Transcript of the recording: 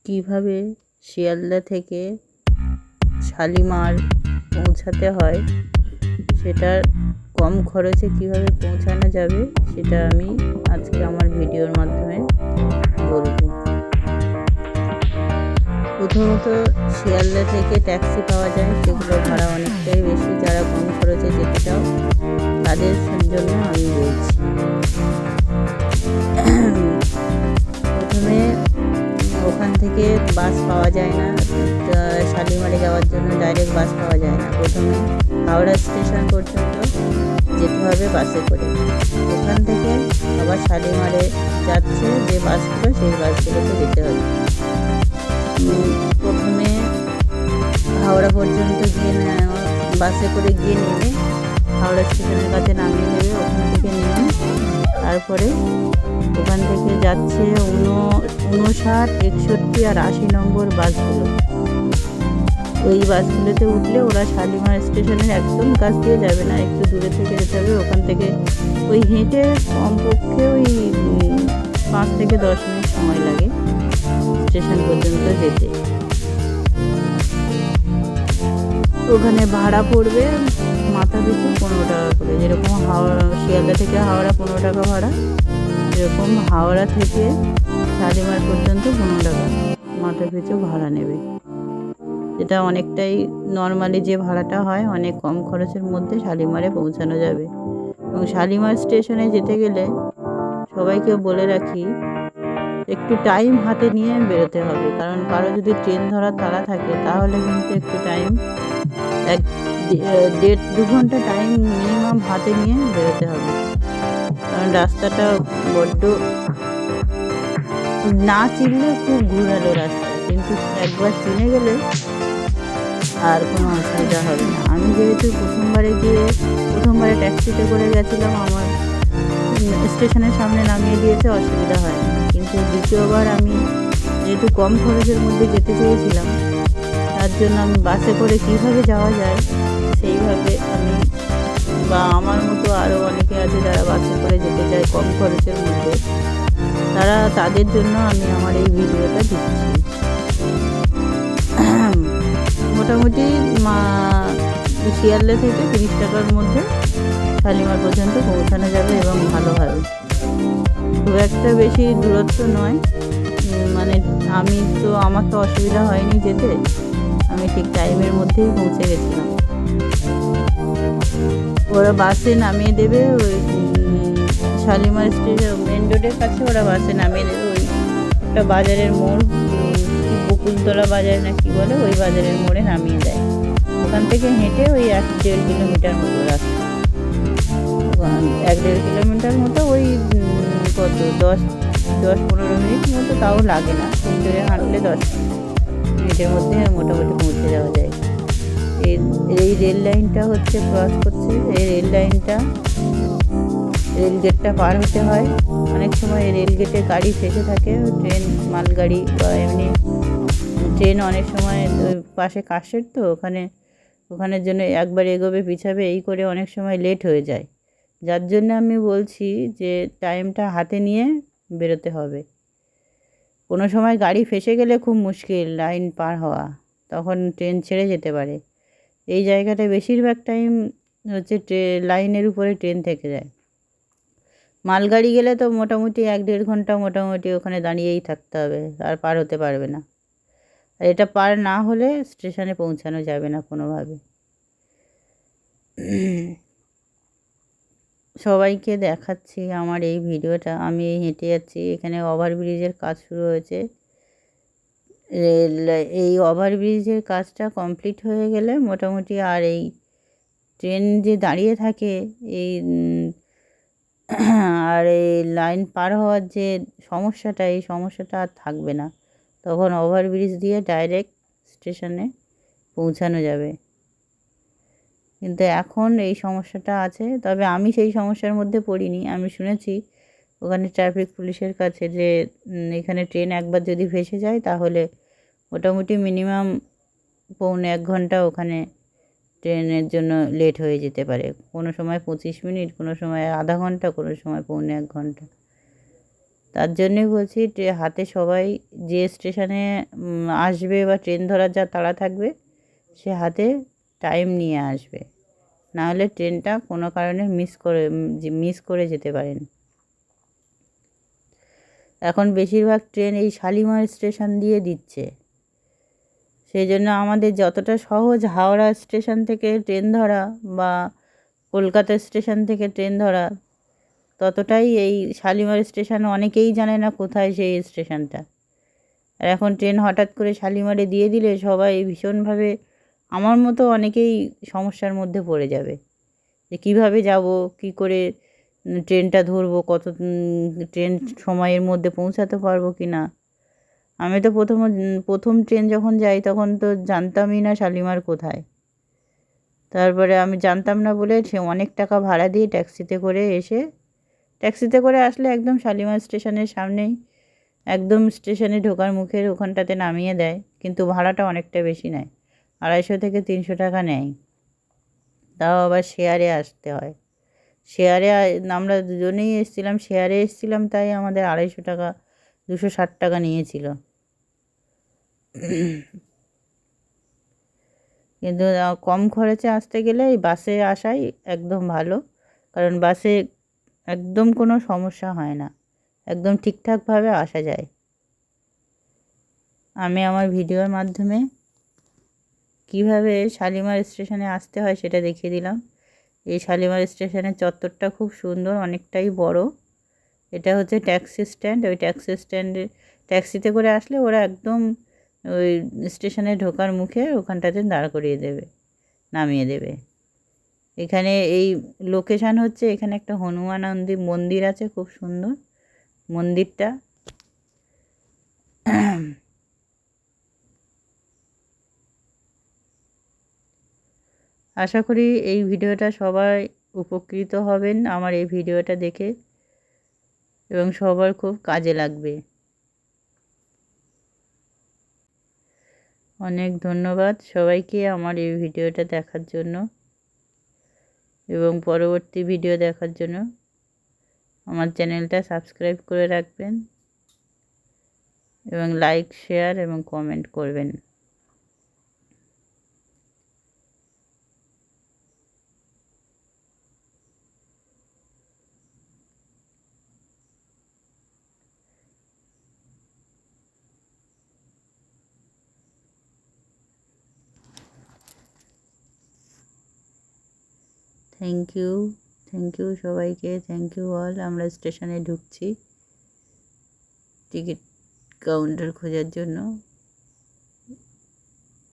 কিভাবে শিয়ালদা থেকে শালিমার পৌঁছাতে হয়, সেটা কম খরচে কিভাবে পৌঁছানো যাবে সেটা আমি আজকে আমার ভিডিওর মাধ্যমে বলবো। প্রথমত শিয়ালদা থেকে ট্যাক্সি পাওয়া যায়, সেগুলো ভাড়া অনেকটাই বেশি। যারা কম খরচে যেতে চাও তাদের জন্য আমি বলছি। প্রথমে ওখান থেকে বাস পাওয়া যায় না, শালিমারে যাওয়ার জন্য ডাইরেক্ট বাস পাওয়া যায় না। প্রথমে হাওড়া স্টেশন পর্যন্ত যেতে হবে বাসে করে। ওখান থেকে আবার শালিমারে যাচ্ছে যে বাসগুলো, সেই বাসগুলোতে যেতে হবে। প্রথমে হাওড়া পর্যন্ত গিয়ে বাসে করে গিয়ে নেমে হাওড়া স্টেশনের কাছে নামিয়ে দেবে। ওখান থেকে নেমে তারপরে ওখান থেকে যাচ্ছে 59, 61 আর 80 নম্বর বাসগুলো। ওই বাসগুলোতে উঠলে ওরা শালিমার স্টেশনের একদম কাছ দিয়ে যাবে না, একটু দূরে থেকে যেতে হবে। ওখান থেকে ওই হেঁটে কমপক্ষে ওই 5 থেকে 10 মিনিট সময় লাগে স্টেশন পর্যন্ত যেতে। ওখানে ভাড়া পড়বে মাথা পিছু 15 টাকা করে। যেরকম শিয়ালদা থেকে হাওড়া 15 টাকা ভাড়া, এরকম হাওড়া থেকে শালিমার পর্যন্ত 15 টাকা মাথা পিছু ভাড়া নেবে। এটা অনেকটাই নর্মালি যে ভাড়াটা হয়, অনেক কম খরচের মধ্যে শালিমারে পৌঁছানো যাবে। এবং শালিমার স্টেশনে যেতে গেলে সবাইকে বলে রাখি, একটু টাইম হাতে নিয়ে বেরোতে হবে। কারণ কারো যদি ট্রেন ধরার তাড়া থাকে তাহলে কিন্তু একটু টাইম 1.5-2 ঘন্টা টাইম মিনিমাম হাতে নিয়ে বেরোতে হবে। কারণ রাস্তাটা বড্ড না চিনলে খুব ঘোরালো রাস্তা, কিন্তু একবার চিনে গেলে আর কোনো অসুবিধা হবে না। আমি যেহেতু প্রথমবারে ট্যাক্সিতে করে গেছিলাম, আমার স্টেশনের সামনে নামিয়ে দিয়েছে, অসুবিধা হয় না। কিন্তু দ্বিতীয়বার আমি যেহেতু কম খরচের মধ্যে যেতে চেয়েছিলাম, তার জন্য আমি বাসে করে কীভাবে যাওয়া যায় সেইভাবে আমি, বা আমার মতো আরও অনেকে আছে যারা বাসে করে যেতে চায় কম খরচের মধ্যে, তাদের জন্য আমি আমার এই ভিডিওটা দিচ্ছি। মোটামুটি শিয়ালদা থেকে 30 টাকার মধ্যে শালিমার পর্যন্ত পৌঁছানো যাবে এবং ভালোভাবে। খুব একটা বেশি দূরত্ব নয়, মানে আমার তো অসুবিধা হয়নি যেতে, আমি ঠিক টাইমের মধ্যেই পৌঁছে গেছিলাম। ওরা বাসে নামিয়ে দেবে ওই শালিমার স্টেশন মেন রোডের কাছে, ওরা বাসে নামিয়ে দেবে ওই একটা বাজারের মোড়, বকুলতলা বাজার না কি বলে, ওই বাজারের মোড়ে নামিয়ে দেয়। ওখান থেকে হেঁটে ওই 1-1.5 কিলোমিটার মতো রাস্তা, 1-1.5 কিলোমিটার মতো, ওই কত 10-15 মিনিট মতো, তাও লাগে না। খুব জোরে হাঁটলে 10 মিনিটের মধ্যে মোটামুটি পৌঁছে যাওয়া যায়। এই রেল লাইনটা হচ্ছে ক্রস করছে, এই রেল গেটটা পার হতে হয়। অনেক সময় রেল গেটে গাড়ি ফেসে থাকে, ট্রেন, মালগাড়ি বা এমনি ট্রেন অনেক সময় পাশে কাশের, তো ওখানের জন্য একবার এগোবে পিছাবে, এই করে অনেক সময় লেট হয়ে যায়। যার জন্য আমি বলছি যে টাইমটা হাতে নিয়ে বেরোতে হবে। কোনো সময় গাড়ি ফেসে গেলে খুব মুশকিল লাইন পার হওয়া, তখন ট্রেন ছেড়ে যেতে পারে। এই জায়গাটা বেশিরভাগ টাইম হচ্ছে লাইনের উপরে ট্রেন থেকে যায়। মালগাড়ি গেলে তো মোটামুটি 1-1.5 ঘন্টা মোটামুটি ওখানে দাঁড়িয়েই থাকতে হবে, আর পার হতে পারবে না। আর এটা পার না হলে স্টেশনে পৌঁছানো যাবে না কোনোভাবে। সবাইকে দেখাচ্ছি আমার এই ভিডিওটা, আমি হেঁটে যাচ্ছি, এখানে ওভারব্রিজের কাজ শুরু হয়েছে। এই ওভারব্রিজের কাজটা কমপ্লিট হয়ে গেলে মোটামুটি আর এই ট্রেন যে দাঁড়িয়ে থাকে এই আর এই লাইন পার হওয়ার যে সমস্যাটা, এই সমস্যাটা আর থাকবে না। তখন ওভারব্রিজ দিয়ে ডাইরেক্ট স্টেশনে পৌঁছানো যাবে। কিন্তু এখন এই সমস্যাটা আছে, তবে আমি সেই সমস্যার মধ্যে পড়িনি। আমি শুনেছি ওখানে ট্রাফিক পুলিশের কাছে যে এখানে ট্রেন একবার যদি ভেসে যায় তাহলে মোটামুটি মিনিমাম 1.25 ঘন্টা ওখানে ট্রেনের জন্য লেট হয়ে যেতে পারে। কোনো সময় 25 মিনিট, কোনো সময় আধা ঘন্টা, কোনো সময় 1.25 ঘন্টা। তার জন্যই বলছি হাতে সবাই যে স্টেশনে আসবে বা ট্রেন ধরার যা তাড়া থাকবে সে হাতে টাইম নিয়ে আসবে, নাহলে ট্রেনটা কোনো কারণে মিস করে যেতে পারেন। এখন বেশিরভাগ ট্রেন এই শালিমার স্টেশন দিয়ে দিচ্ছে, সেই জন্য আমাদের যতটা সহজ হাওড়া স্টেশন থেকে ট্রেন ধরা বা কলকাতা স্টেশন থেকে ট্রেন ধরা, ততটাই এই শালিমার স্টেশন অনেকেই জানে না কোথায় সেই স্টেশনটা। আর এখন ট্রেন হঠাৎ করে শালিমারে দিয়ে দিলে সবাই ভীষণভাবে, আমার মতো অনেকেই সমস্যার মধ্যে পড়ে যাবে যে কীভাবে যাব, কী করে ট্রেনটা ধরবো, ট্রেন সময়ের মধ্যে পৌঁছাতে পারবো কি না। আমি তো প্রথম ট্রেন যখন যাই তখন তো জানতামই না শালিমার কোথায়। তারপরে আমি জানতাম না বলে সে অনেক টাকা ভাড়া দিয়ে ট্যাক্সিতে করে আসলে একদম শালিমার স্টেশনের সামনেই, একদম স্টেশনে ঢোকার মুখের ওখানটাতে নামিয়ে দেয়, কিন্তু ভাড়াটা অনেকটা বেশি নেয়, 250 থেকে 300 টাকা নেয়। তাও আবার শেয়ারে আসতে হয়। আমরা দুজনেই শেয়ারে এসেছিলাম, তাই আমাদের 250 টাকা 260 টাকা নিয়েছিল। কিন্তু কম খরচে আসতে গেলে এই বাসে আসাই একদম ভালো, কারণ বাসে একদম কোনো সমস্যা হয় না, একদম ঠিকঠাকভাবে আসা যায়। আমি আমার ভিডিওর মাধ্যমে কিভাবে শালিমার স্টেশনে আসতে হয় সেটা দেখিয়ে দিলাম। এই শালিমার স্টেশনের চত্বরটা খুব সুন্দর, অনেকটাই বড়। এটা হচ্ছে ট্যাক্সি স্ট্যান্ড। ওই ট্যাক্সিতে করে আসলে ওরা একদম ওই স্টেশনে ঢোকার মুখে ওখানটাতে দাঁড় করিয়ে দেবে, নামিয়ে দেবে। এখানে এই লোকেশান হচ্ছে, এখানে একটা হনুমান মন্দির আছে, খুব সুন্দর মন্দিরটা। আশা করি এই ভিডিওটা সবাই উপকৃত হবেন আমার এই ভিডিওটা দেখে, এবং সবার খুব কাজে লাগবে। অনেক ধন্যবাদ সবাইকে আমার এই ভিডিওটা দেখার জন্য এবং পরবর্তী ভিডিও দেখার জন্য। আমার চ্যানেলটা সাবস্ক্রাইব করে রাখবেন এবং লাইক, শেয়ার এবং কমেন্ট করবেন। থ্যাংক ইউ সবাইকে, থ্যাংক ইউ অল। আমরা স্টেশনে ঢুকছি টিকিট কাউন্টার খোঁজার জন্য।